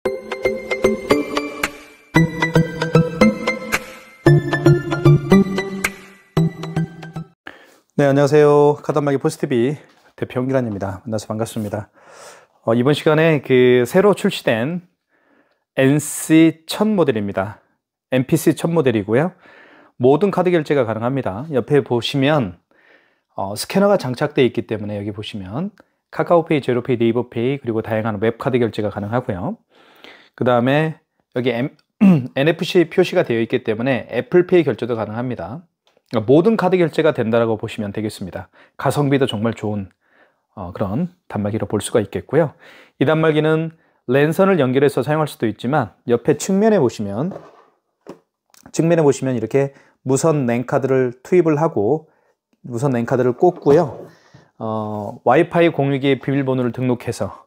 네, 안녕하세요. 카드안마기 포스TV 대표 홍기란입니다. 만나서 반갑습니다. 이번 시간에 새로 출시된 NC1000 모델입니다. MPC1000 모델이고요. 모든 카드 결제가 가능합니다. 옆에 보시면 스캐너가 장착되어 있기 때문에 여기 보시면 카카오페이, 제로페이, 네이버페이 그리고 다양한 웹카드 결제가 가능하고요. 그 다음에 여기 NFC 표시가 되어 있기 때문에 애플페이 결제도 가능합니다. 모든 카드 결제가 된다고 보시면 되겠습니다. 가성비도 정말 좋은 그런 단말기로 볼 수가 있겠고요. 이 단말기는 랜선을 연결해서 사용할 수도 있지만 옆에 측면에 보시면 이렇게 무선 랜카드를 투입을 하고 무선 랜카드를 꽂고요. 와이파이 공유기 비밀번호를 등록해서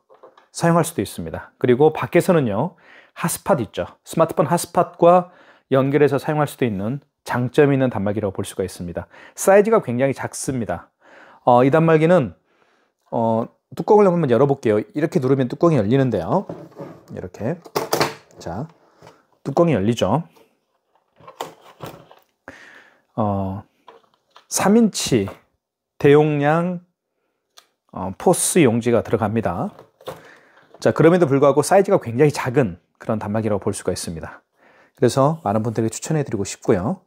사용할 수도 있습니다. 그리고 밖에서는요, 핫스팟 있죠. 스마트폰 핫스팟과 연결해서 사용할 수도 있는 장점이 있는 단말기라고 볼 수가 있습니다. 사이즈가 굉장히 작습니다. 이 단말기는 뚜껑을 한번 열어볼게요. 이렇게 누르면 뚜껑이 열리는데요. 이렇게, 자, 뚜껑이 열리죠. 3인치 대용량 포스 용지가 들어갑니다. 자, 그럼에도 불구하고 사이즈가 굉장히 작은 그런 단말기라고 볼 수가 있습니다. 그래서 많은 분들에게 추천해 드리고 싶고요.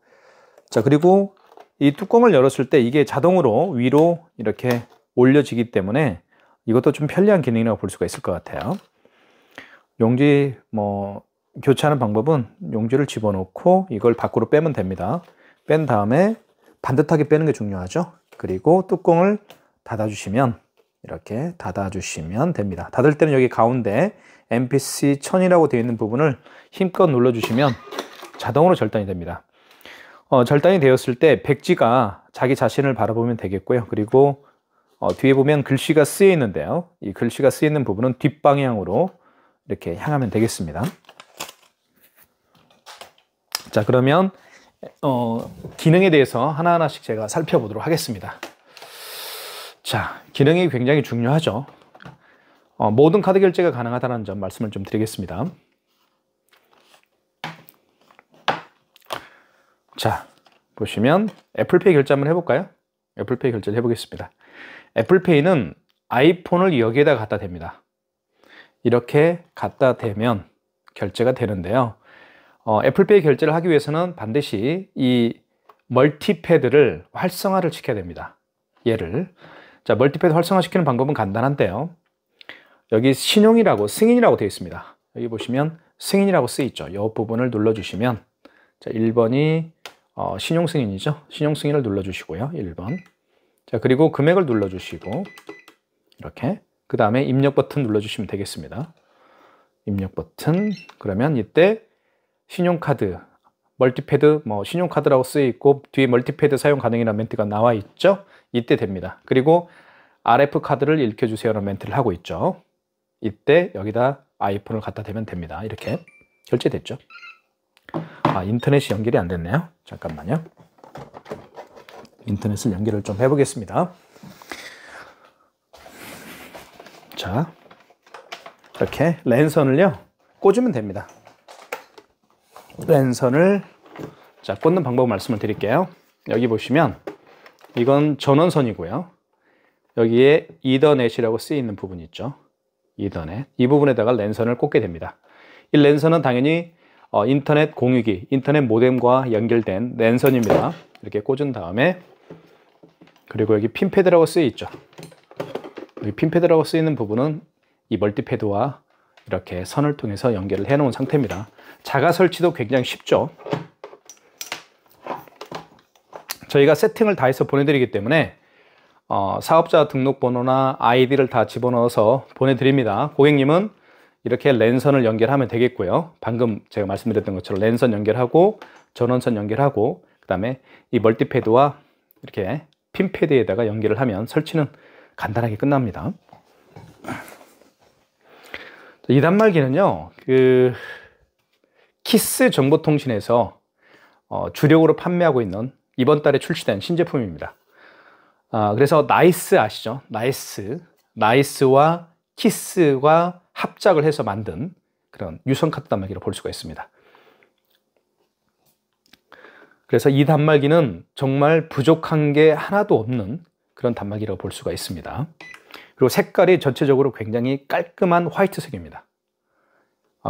자, 그리고 이 뚜껑을 열었을 때 이게 자동으로 위로 이렇게 올려지기 때문에 이것도 좀 편리한 기능이라고 볼 수가 있을 것 같아요. 용지 교체하는 방법은 용지를 집어넣고 이걸 밖으로 빼면 됩니다. 뺀 다음에 반듯하게 빼는 게 중요하죠. 그리고 뚜껑을 닫아주시면 이렇게 닫아주시면 됩니다. 닫을 때는 여기 가운데 MPC1000이라고 되어 있는 부분을 힘껏 눌러주시면 자동으로 절단이 됩니다. 절단이 되었을 때 백지가 자기 자신을 바라보면 되겠고요. 그리고 뒤에 보면 글씨가 쓰여 있는데요. 이 글씨가 쓰여 있는 부분은 뒷방향으로 이렇게 향하면 되겠습니다. 자, 그러면 기능에 대해서 하나하나씩 제가 살펴보도록 하겠습니다. 자, 기능이 굉장히 중요하죠. 모든 카드 결제가 가능하다는 점 말씀을 좀 드리겠습니다. 자, 보시면 애플페이 결제 한번 해볼까요? 애플페이 결제를 해보겠습니다. 애플페이는 아이폰을 여기에다 갖다 댑니다. 이렇게 갖다 대면 결제가 되는데요. 애플페이 결제를 하기 위해서는 반드시 이 멀티패드를 활성화를 시켜야 됩니다. 얘를. 자, 멀티패드 활성화시키는 방법은 간단한데요. 여기 승인이라고 되어 있습니다. 여기 보시면 승인이라고 쓰여 있죠. 이 부분을 눌러주시면, 자, 1번이 신용승인이죠. 신용승인을 눌러주시고요. 1번. 자, 그리고 금액을 눌러주시고, 이렇게. 그 다음에 입력 버튼 눌러주시면 되겠습니다. 입력 버튼. 그러면 이때 신용카드, 멀티패드, 신용카드라고 쓰여 있고, 뒤에 멀티패드 사용 가능이라는 멘트가 나와 있죠. 이때 됩니다. 그리고 RF 카드를 읽혀주세요라는 멘트를 하고 있죠. 이때 여기다 아이폰을 갖다 대면 됩니다. 이렇게 결제됐죠. 인터넷이 연결이 안 됐네요. 잠깐만요. 인터넷을 연결을 좀 해보겠습니다. 자, 이렇게 랜선을요 꽂으면 됩니다. 랜선을 꽂는 방법 말씀을 드릴게요. 여기 보시면 이건 전원선이고요. 여기에 이더넷이라고 쓰여 있는 부분이 있죠. 이더넷. 이 부분에다가 랜선을 꽂게 됩니다. 이 랜선은 당연히 인터넷 공유기, 인터넷 모뎀과 연결된 랜선입니다. 이렇게 꽂은 다음에, 그리고 여기 핀패드라고 쓰여 있죠. 여기 핀패드라고 쓰여 있는 부분은 이 멀티패드와 이렇게 선을 통해서 연결을 해 놓은 상태입니다. 자가 설치도 굉장히 쉽죠. 저희가 세팅을 다 해서 보내드리기 때문에 사업자 등록번호나 아이디를 다 집어넣어서 보내드립니다. 고객님은 이렇게 랜선을 연결하면 되겠고요. 방금 제가 말씀드렸던 것처럼 랜선 연결하고 전원선 연결하고 그 다음에 이 멀티패드와 이렇게 핀패드에다가 연결을 하면 설치는 간단하게 끝납니다. 이 단말기는요, 키스 정보통신에서 주력으로 판매하고 있는 이번 달에 출시된 신제품입니다. 그래서 나이스 아시죠? 나이스와 키스가 합작을 해서 만든 그런 유선 카드 단말기로 볼 수가 있습니다. 그래서 이 단말기는 정말 부족한 게 하나도 없는 그런 단말기라고 볼 수가 있습니다. 그리고 색깔이 전체적으로 굉장히 깔끔한 화이트색입니다.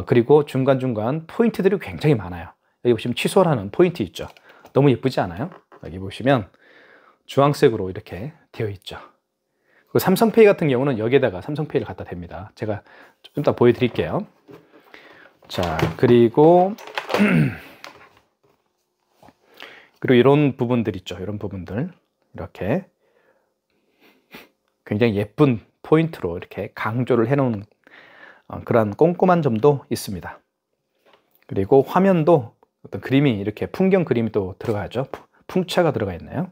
그리고 중간중간 포인트들이 굉장히 많아요. 여기 보시면 취소라는 포인트 있죠. 너무 예쁘지 않아요? 여기 보시면 주황색으로 이렇게 되어 있죠. 그리고 삼성페이 같은 경우는 여기에다가 삼성페이를 갖다 댑니다. 제가 좀 이따 보여드릴게요. 자, 그리고 이런 부분들 있죠. 이런 부분들 이렇게 굉장히 예쁜 포인트로 이렇게 강조를 해놓은 그런 꼼꼼한 점도 있습니다. 그리고 화면도 어떤 그림이 이렇게 풍경 그림이 또 들어가죠. 풍차가 들어가 있네요.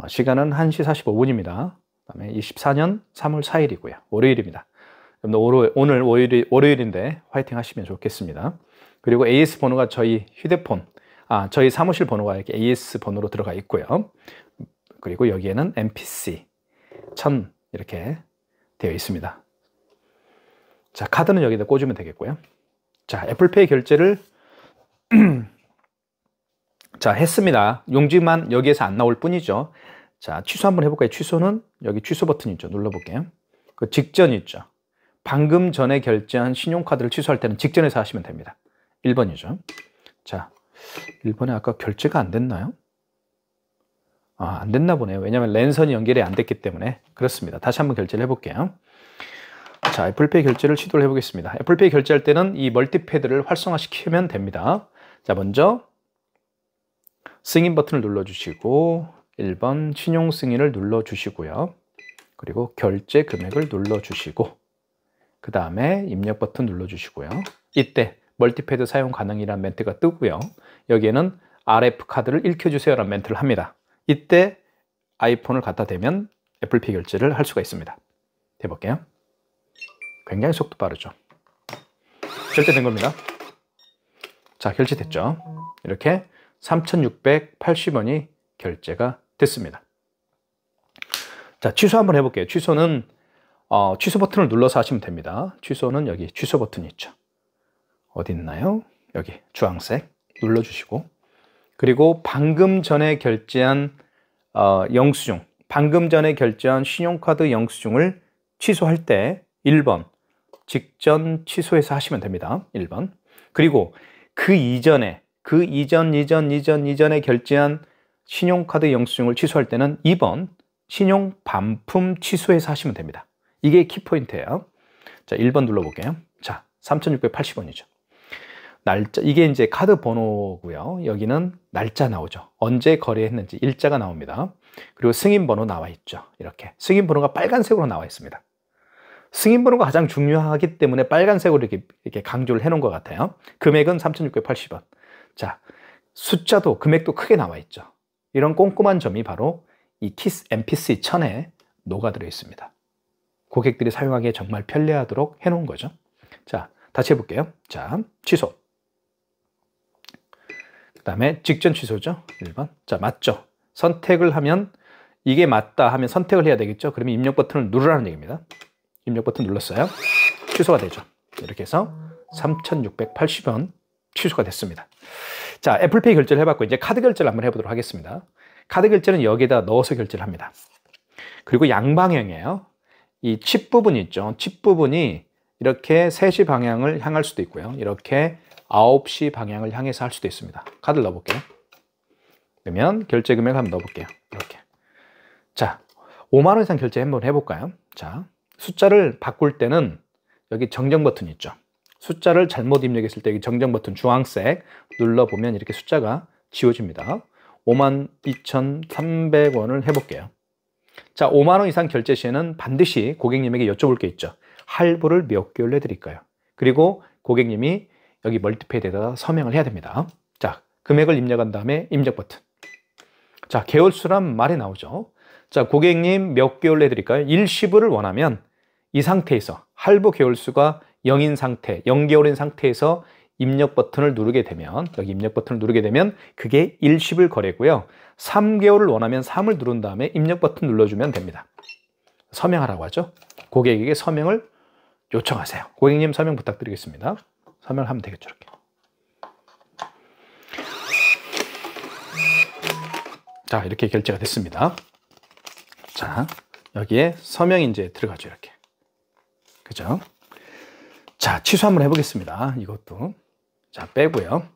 시간은 1시 45분입니다. 그다음에 24년 3월 4일이고요. 월요일입니다. 오늘 월요일인데 화이팅 하시면 좋겠습니다. 그리고 AS 번호가 저희 휴대폰, 저희 사무실 번호가 이렇게 AS 번호로 들어가 있고요. 그리고 여기에는 MPC 1000 이렇게 되어 있습니다. 자, 카드는 여기다 꽂으면 되겠고요. 자, 애플페이 결제를 자, 했습니다. 용지만 여기에서 안 나올 뿐이죠. 자, 취소 한번 해볼까요? 취소는 여기 취소 버튼 있죠. 눌러볼게요. 그 직전 있죠. 방금 전에 결제한 신용카드를 취소할 때는 직전에서 하시면 됩니다. 1번이죠. 자, 1번에 아까 결제가 안 됐나요? 안 됐나 보네요. 왜냐하면 랜선이 연결이 안 됐기 때문에. 그렇습니다. 다시 한번 결제를 해볼게요. 자, 애플페이 결제를 시도를 해보겠습니다. 애플페이 결제할 때는 이 멀티패드를 활성화시키면 됩니다. 자, 먼저 승인 버튼을 눌러주시고 1번 신용 승인을 눌러주시고요. 그리고 결제 금액을 눌러주시고 그 다음에 입력 버튼 눌러주시고요. 이때 멀티패드 사용 가능이라는 멘트가 뜨고요. 여기에는 RF 카드를 읽혀주세요 라는 멘트를 합니다. 이때 아이폰을 갖다 대면 애플페이 결제를 할 수가 있습니다. 해볼게요. 굉장히 속도 빠르죠. 결제된 겁니다. 자, 결제됐죠. 이렇게 3,680원이 결제가 됐습니다. 자, 취소 한번 해볼게요. 취소는 취소 버튼을 눌러서 하시면 됩니다. 취소는 여기 취소 버튼이 있죠. 어디 있나요? 여기 주황색 눌러주시고 그리고 방금 전에 결제한 영수증, 방금 전에 결제한 신용카드 영수증을 취소할 때 1번 직전 취소해서 하시면 됩니다. 1번. 그리고 그 이전에 결제한 신용카드 영수증을 취소할 때는 2번 신용 반품 취소해서 하시면 됩니다. 이게 키포인트예요. 자, 1번 눌러볼게요. 자, 3,680원이죠. 날짜, 이게 이제 카드 번호고요. 여기는 날짜 나오죠. 언제 거래했는지 일자가 나옵니다. 그리고 승인 번호 나와 있죠. 이렇게 승인 번호가 빨간색으로 나와 있습니다. 승인 번호가 가장 중요하기 때문에 빨간색으로 이렇게 강조를 해놓은 것 같아요. 금액은 3,680원. 자, 숫자도 금액도 크게 나와 있죠. 이런 꼼꼼한 점이 바로 이 키스 MPC 1000에 녹아들어 있습니다. 고객들이 사용하기에 정말 편리하도록 해놓은 거죠. 자, 다시 해볼게요. 자, 취소. 그 다음에 직전 취소죠. 1번. 자, 맞죠. 선택을 하면 이게 맞다 하면 선택을 해야 되겠죠. 그러면 입력 버튼을 누르라는 얘기입니다. 입력 버튼 눌렀어요. 취소가 되죠. 이렇게 해서 3,680원 취소가 됐습니다. 자, 애플페이 결제를 해봤고 이제 카드 결제를 한번 해보도록 하겠습니다. 카드 결제는 여기에다 넣어서 결제를 합니다. 그리고 양방향이에요. 이 칩 부분이 있죠. 칩 부분이 이렇게 3시 방향을 향할 수도 있고요. 이렇게 9시 방향을 향해서 할 수도 있습니다. 카드를 넣어볼게요. 그러면 결제 금액 한번 넣어볼게요. 이렇게. 자, 5만 원 이상 결제 한번 해볼까요? 자, 숫자를 바꿀 때는 여기 정정 버튼이 있죠. 숫자를 잘못 입력했을 때 여기 정정 버튼 주황색 눌러보면 이렇게 숫자가 지워집니다. 52,300원을 해볼게요. 자, 5만 원 이상 결제 시에는 반드시 고객님에게 여쭤볼 게 있죠. 할부를 몇 개월 내드릴까요? 그리고 고객님이 여기 멀티페이드에다가 서명을 해야 됩니다. 자, 금액을 입력한 다음에 입력 버튼. 자, 개월수란 말이 나오죠. 자, 고객님 몇 개월 내드릴까요? 일시불을 원하면 이 상태에서 할부 개월수가 0인 상태, 0개월인 상태에서 입력 버튼을 누르게 되면 여기 입력 버튼을 누르게 되면 그게 일시불 거래고요. 3개월을 원하면 3을 누른 다음에 입력 버튼 눌러주면 됩니다. 서명하라고 하죠. 고객에게 서명을 요청하세요. 고객님 설명 부탁드리겠습니다. 설명하면 되겠죠. 이렇게. 자, 이렇게 결제가 됐습니다. 자, 여기에 서명이 이제 들어가죠. 이렇게. 그죠? 자, 취소 한번 해보겠습니다. 이것도. 자, 빼고요.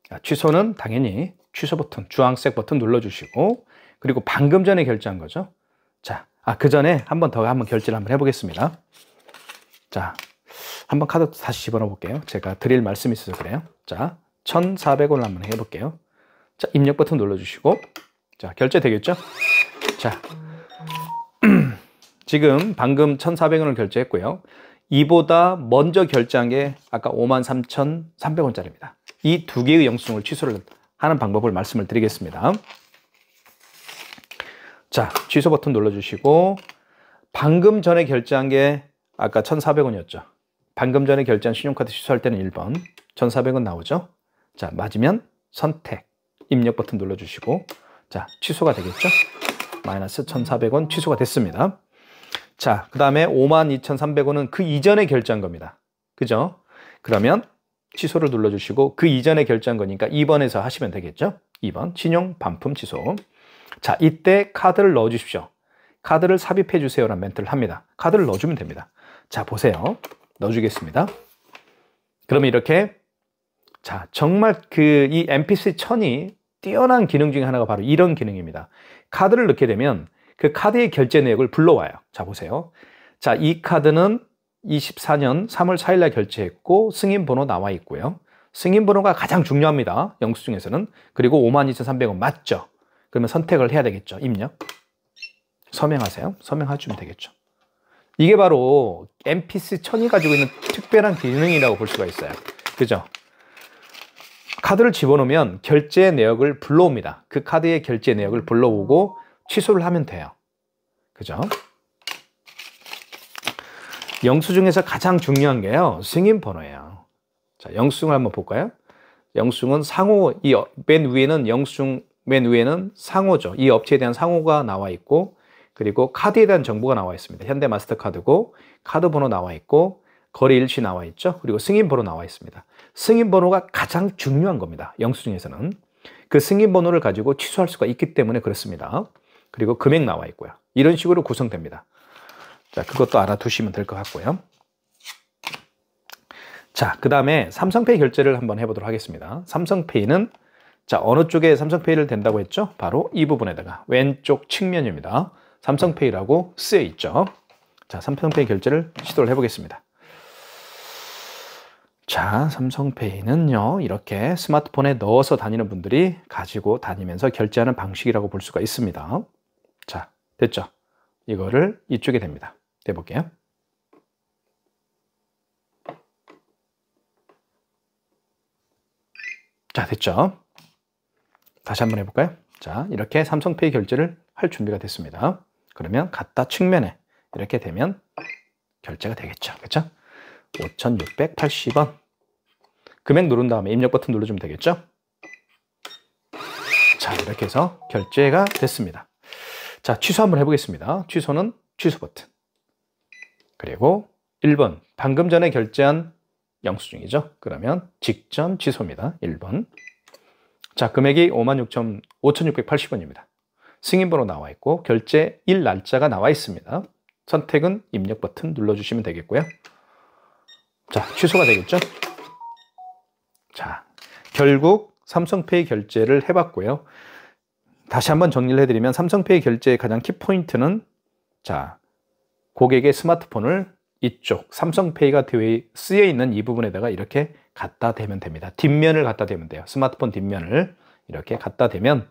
자, 취소는 당연히 취소 버튼, 주황색 버튼 눌러주시고, 그리고 방금 전에 결제한 거죠. 자, 그 전에 한 번 더 결제를 한번 해보겠습니다. 자, 한번 카드 다시 집어넣어 볼게요. 제가 드릴 말씀이 있어서 그래요. 자, 1,400원을 한번 해볼게요. 자, 입력 버튼 눌러주시고, 자, 결제 되겠죠? 자, 지금 방금 1,400원을 결제했고요. 이보다 먼저 결제한 게 아까 53,300원짜리입니다. 이 두 개의 영수증을 취소를 하는 방법을 말씀을 드리겠습니다. 자, 취소 버튼 눌러주시고, 방금 전에 결제한 게 아까 1,400원이었죠. 방금 전에 결제한 신용카드 취소할 때는 1번, 1,400원 나오죠. 자, 맞으면 선택, 입력 버튼 눌러주시고, 자, 취소가 되겠죠. 마이너스 1,400원 취소가 됐습니다. 자, 그 다음에 52,300원은 그 이전에 결제한 겁니다. 그죠? 그러면 취소를 눌러주시고, 그 이전에 결제한 거니까 2번에서 하시면 되겠죠. 2번, 신용 반품 취소. 자, 이때 카드를 넣어주십시오. 카드를 삽입해 주세요라는 멘트를 합니다. 카드를 넣어주면 됩니다. 자, 보세요. 넣어주겠습니다. 그러면 이렇게, 자, 정말 이 MPC 1000이 뛰어난 기능 중에 하나가 바로 이런 기능입니다. 카드를 넣게 되면 그 카드의 결제 내역을 불러와요. 자, 보세요. 자, 이 카드는 24년 3월 4일 날 결제했고 승인 번호 나와 있고요. 승인 번호가 가장 중요합니다. 영수증에서는. 그리고 52,300원 맞죠? 그러면 선택을 해야 되겠죠. 입력. 서명하세요. 서명해주면 되겠죠. 이게 바로 MPC 1000이 가지고 있는 특별한 기능이라고 볼 수가 있어요. 그죠? 카드를 집어넣으면 결제 내역을 불러옵니다. 그 카드의 결제 내역을 불러오고 취소를 하면 돼요. 그죠? 영수증에서 가장 중요한 게요, 승인 번호예요. 자, 영수증을 한번 볼까요? 영수증은 상호, 맨 위에는 영수증, 맨 위에는 상호죠. 이 업체에 대한 상호가 나와 있고, 그리고 카드에 대한 정보가 나와 있습니다. 현대 마스터카드고, 카드 번호 나와 있고, 거래 일시 나와 있죠. 그리고 승인 번호 나와 있습니다. 승인 번호가 가장 중요한 겁니다. 영수증에서는. 그 승인 번호를 가지고 취소할 수가 있기 때문에 그렇습니다. 그리고 금액 나와 있고요. 이런 식으로 구성됩니다. 자, 그것도 알아두시면 될 것 같고요. 자, 그 다음에 삼성페이 결제를 한번 해보도록 하겠습니다. 삼성페이는, 자, 어느 쪽에 삼성페이를 된다고 했죠? 바로 이 부분에다가 왼쪽 측면입니다. 삼성페이라고 쓰여 있죠. 자, 삼성페이 결제를 시도를 해보겠습니다. 자, 삼성페이는요, 이렇게 스마트폰에 넣어서 다니는 분들이 가지고 다니면서 결제하는 방식이라고 볼 수가 있습니다. 자, 됐죠? 이거를 이쪽에 됩니다. 해볼게요. 자, 됐죠? 다시 한번 해볼까요? 자, 이렇게 삼성페이 결제를 할 준비가 됐습니다. 그러면 갖다 측면에 이렇게 되면 결제가 되겠죠. 그렇죠? 5,680원. 금액 누른 다음에 입력 버튼 눌러주면 되겠죠? 자, 이렇게 해서 결제가 됐습니다. 자, 취소 한번 해보겠습니다. 취소는 취소 버튼. 그리고 1번, 방금 전에 결제한 영수증이죠. 그러면 직전 취소입니다. 1번. 자, 금액이 56,580원입니다. 승인번호 나와 있고 결제 일 날짜가 나와 있습니다. 선택은 입력 버튼 눌러주시면 되겠고요. 자, 취소가 되겠죠? 자, 결국 삼성페이 결제를 해봤고요. 다시 한번 정리를 해드리면 삼성페이 결제의 가장 키포인트는, 자, 고객의 스마트폰을 이쪽 삼성페이가 쓰여 있는 이 부분에다가 이렇게 갖다 대면 됩니다. 뒷면을 갖다 대면 돼요. 스마트폰 뒷면을 이렇게 갖다 대면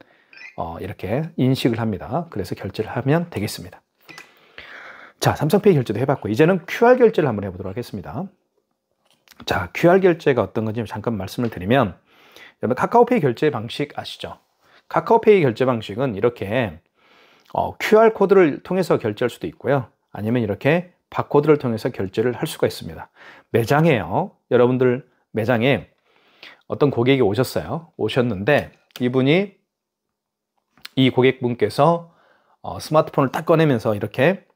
이렇게 인식을 합니다. 그래서 결제를 하면 되겠습니다. 자, 삼성페이 결제도 해봤고 이제는 QR 결제를 한번 해보도록 하겠습니다. 자, QR 결제가 어떤 건지 잠깐 말씀을 드리면, 여러분 카카오페이 결제 방식 아시죠? 카카오페이 결제 방식은 이렇게 QR코드를 통해서 결제할 수도 있고요. 아니면 이렇게 바코드를 통해서 결제를 할 수가 있습니다. 매장에요. 여러분들 매장에 어떤 고객이 오셨는데 이분이, 이 고객분께서 스마트폰을 딱 꺼내면서 이렇게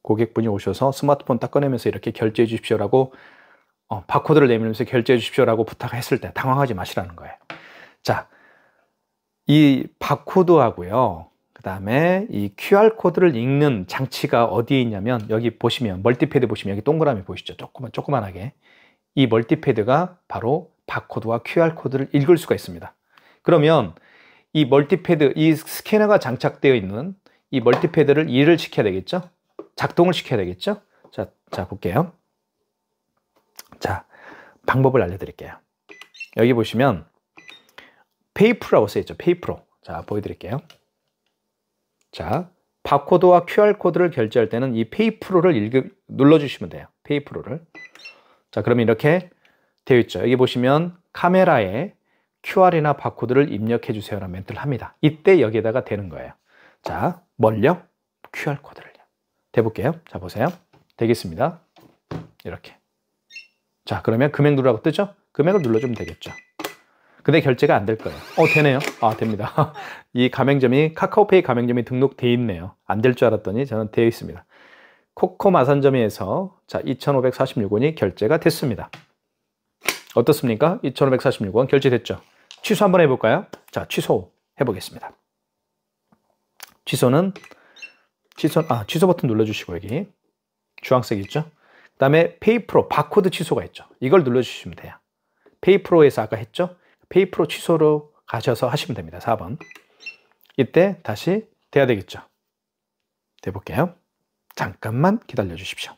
고객분이 오셔서 스마트폰 딱 꺼내면서 이렇게 결제해 주십시오라고 바코드를 내밀면서 결제해 주십시오라고 부탁했을 때 당황하지 마시라는 거예요. 자, 이 바코드하고요, 그 다음에 이 QR코드를 읽는 장치가 어디에 있냐면, 여기 보시면 멀티패드 보시면 여기 동그라미 보이시죠? 조그만하게. 이 멀티패드가 바로 바코드와 QR코드를 읽을 수가 있습니다. 그러면 이 멀티패드, 이 스캐너가 장착되어 있는 이 멀티패드를 일을 시켜야 되겠죠? 작동을 시켜야 되겠죠? 자, 볼게요. 자, 방법을 알려드릴게요. 여기 보시면 페이프로라고 써있죠. 페이프로. 자, 보여드릴게요. 자, 바코드와 QR코드를 결제할 때는 이 페이프로를 눌러주시면 돼요. 페이프로를. 자, 그러면 이렇게 되어 있죠. 여기 보시면 카메라에 QR이나 바코드를 입력해 주세요라는 멘트를 합니다. 이때 여기에다가 되는 거예요. 자, 뭘요? QR코드를요. 대볼게요. 자, 보세요. 되겠습니다. 이렇게. 자, 그러면 금액 누르라고 뜨죠? 금액을 눌러주면 되겠죠. 근데 결제가 안 될 거예요. 되네요. 됩니다. 이 가맹점이, 카카오페이 가맹점이 등록되어 있네요. 안 될 줄 알았더니 저는 되어 있습니다. 코코마산점에서 자, 2,546원이 결제가 됐습니다. 어떻습니까? 2,546원 결제됐죠? 취소 한번 해볼까요? 자, 취소 해보겠습니다. 취소 버튼 눌러주시고, 여기 주황색 있죠? 그 다음에 페이프로 바코드 취소가 있죠. 이걸 눌러주시면 돼요. 페이프로에서 아까 했죠? 페이프로 취소로 가셔서 하시면 됩니다. 4번. 이때 다시 돼야 되겠죠? 돼볼게요. 잠깐만 기다려 주십시오.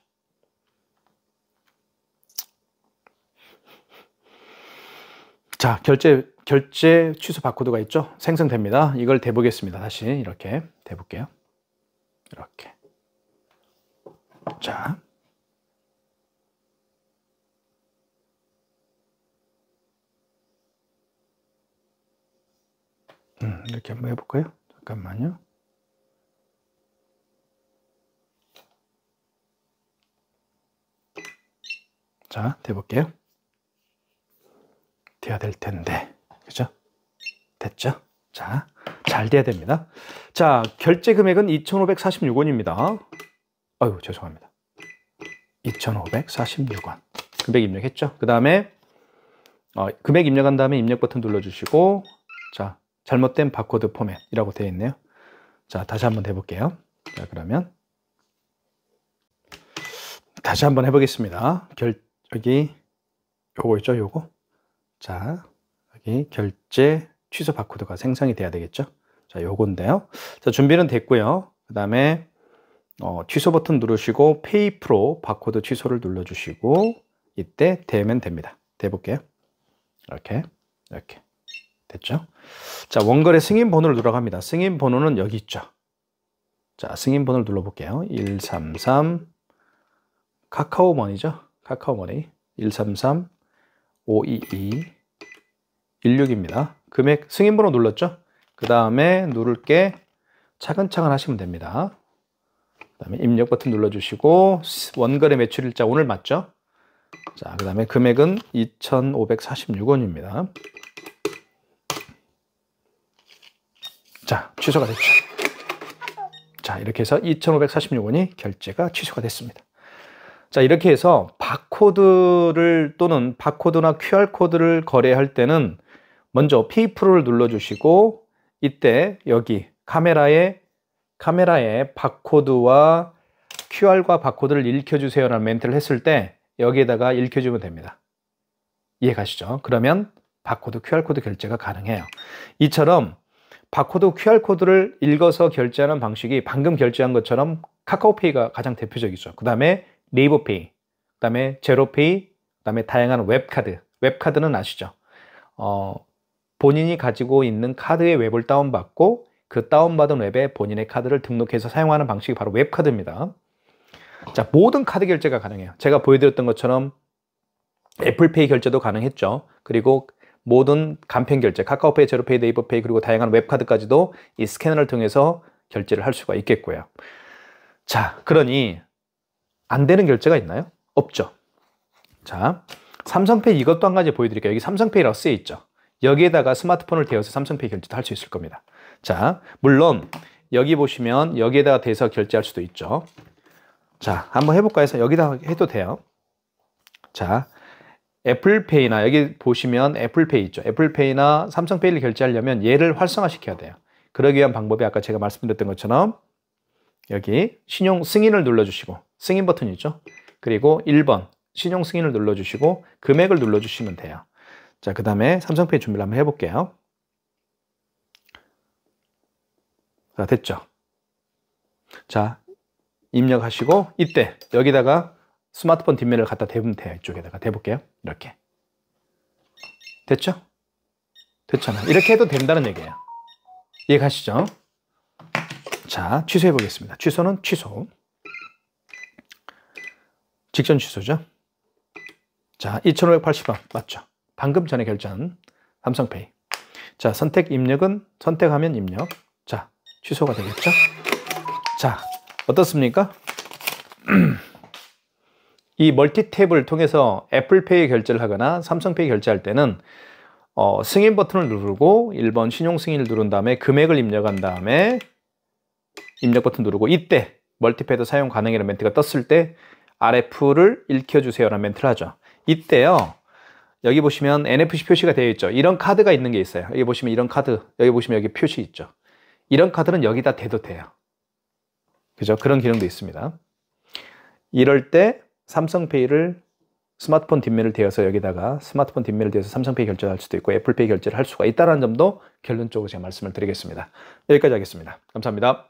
자, 결제 취소 바코드가 있죠? 생성됩니다. 이걸 대보겠습니다. 다시 이렇게 대볼게요. 이렇게. 자. 이렇게 한번 해볼까요? 잠깐만요. 자, 대볼게요. 돼야 될 텐데. 그죠? 됐죠? 자, 잘 돼야 됩니다. 자, 결제 금액은 2,546원입니다. 아유, 죄송합니다. 2,546원. 금액 입력했죠? 그 다음에, 금액 입력한 다음에 입력 버튼 눌러주시고, 자, 잘못된 바코드 포맷이라고 되어 있네요. 자, 다시 한번 해볼게요. 자, 그러면 다시 한번 해보겠습니다. 여기 요거 있죠? 요거. 자, 여기 결제 취소 바코드가 생성이 돼야 되겠죠? 자, 요건데요. 자, 준비는 됐고요. 그 다음에 취소 버튼 누르시고 페이프로 바코드 취소를 눌러주시고 이때 되면 됩니다. 돼볼게요. 이렇게 됐죠? 자, 원거래 승인 번호를 누르갑니다. 승인 번호는 여기 있죠. 자, 승인 번호를 눌러볼게요. 133 카카오머니죠. 카카오머니 133 522 16입니다. 금액 승인 번호 눌렀죠? 그 다음에 누를 게 차근차근 하시면 됩니다. 그 다음에 입력 버튼 눌러주시고 원거래 매출일자 오늘 맞죠? 자, 그 다음에 금액은 2,546원입니다. 자, 취소가 됐죠. 자, 이렇게 해서 2,546원이 결제가 취소가 됐습니다. 자, 이렇게 해서 바코드를 또는 바코드나 QR코드를 거래할 때는 먼저 페이프로를 눌러주시고 이때 여기 카메라에 바코드와 QR과 바코드를 읽혀주세요 라는 멘트를 했을 때 여기에다가 읽혀주면 됩니다. 이해 가시죠? 그러면 바코드, QR코드 결제가 가능해요. 이처럼 바코드, QR코드를 읽어서 결제하는 방식이 방금 결제한 것처럼 카카오페이가 가장 대표적이죠. 그 다음에 네이버페이, 그 다음에 제로페이, 그 다음에 다양한 웹카드. 웹카드는 아시죠? 본인이 가지고 있는 카드의 웹을 다운받고 그 다운받은 웹에 본인의 카드를 등록해서 사용하는 방식이 바로 웹카드입니다. 자, 모든 카드 결제가 가능해요. 제가 보여드렸던 것처럼 애플페이 결제도 가능했죠. 그리고 모든 간편 결제, 카카오페이, 제로페이, 네이버페이 그리고 다양한 웹카드까지도 이 스캐너를 통해서 결제를 할 수가 있겠고요. 자, 그러니 안 되는 결제가 있나요? 없죠. 자, 삼성페이 이것도 한 가지 보여드릴게요. 여기 삼성페이라고 쓰여 있죠. 여기에다가 스마트폰을 대어서 삼성페이 결제도 할 수 있을 겁니다. 자, 물론 여기 보시면 여기에다가 대서 결제할 수도 있죠. 자, 한번 해볼까 해서 여기다 해도 돼요. 자, 애플페이나 여기 보시면 애플페이 있죠. 애플페이나 삼성페이를 결제하려면 얘를 활성화시켜야 돼요. 그러기 위한 방법이 아까 제가 말씀드렸던 것처럼 여기 신용 승인을 눌러주시고 승인 버튼이 있죠. 그리고 1번 신용 승인을 눌러주시고 금액을 눌러주시면 돼요. 자, 그 다음에 삼성페이 준비를 한번 해볼게요. 자, 됐죠. 자, 입력하시고 이때 여기다가 스마트폰 뒷면을 갖다 대면 돼요. 이쪽에다가 대볼게요. 이렇게. 됐죠? 됐잖아요. 이렇게 해도 된다는 얘기예요. 이해 가시죠? 자, 취소해 보겠습니다. 취소는 취소. 직전 취소죠. 자, 2,580원 맞죠? 방금 전에 결제한 삼성페이. 자, 선택 입력은 선택하면 입력. 자, 취소가 되겠죠? 자, 어떻습니까? 이 멀티탭을 통해서 애플페이 결제를 하거나 삼성페이 결제할 때는 승인 버튼을 누르고 1번 신용 승인을 누른 다음에 금액을 입력한 다음에 입력 버튼 누르고 이때 멀티패드 사용 가능이라는 멘트가 떴을 때 RF를 읽혀주세요라는 멘트를 하죠. 이때요. 여기 보시면 NFC 표시가 되어 있죠. 이런 카드가 있는 게 있어요. 여기 보시면 이런 카드, 여기 보시면 여기 표시 있죠. 이런 카드는 여기다 대도 돼요. 그죠? 그런 기능도 있습니다. 이럴 때 삼성페이를 스마트폰 뒷면을 대어서 여기다가 스마트폰 뒷면을 대어서 삼성페이 결제를 할 수도 있고 애플페이 결제를 할 수가 있다는 점도 결론적으로 제가 말씀을 드리겠습니다. 여기까지 하겠습니다. 감사합니다.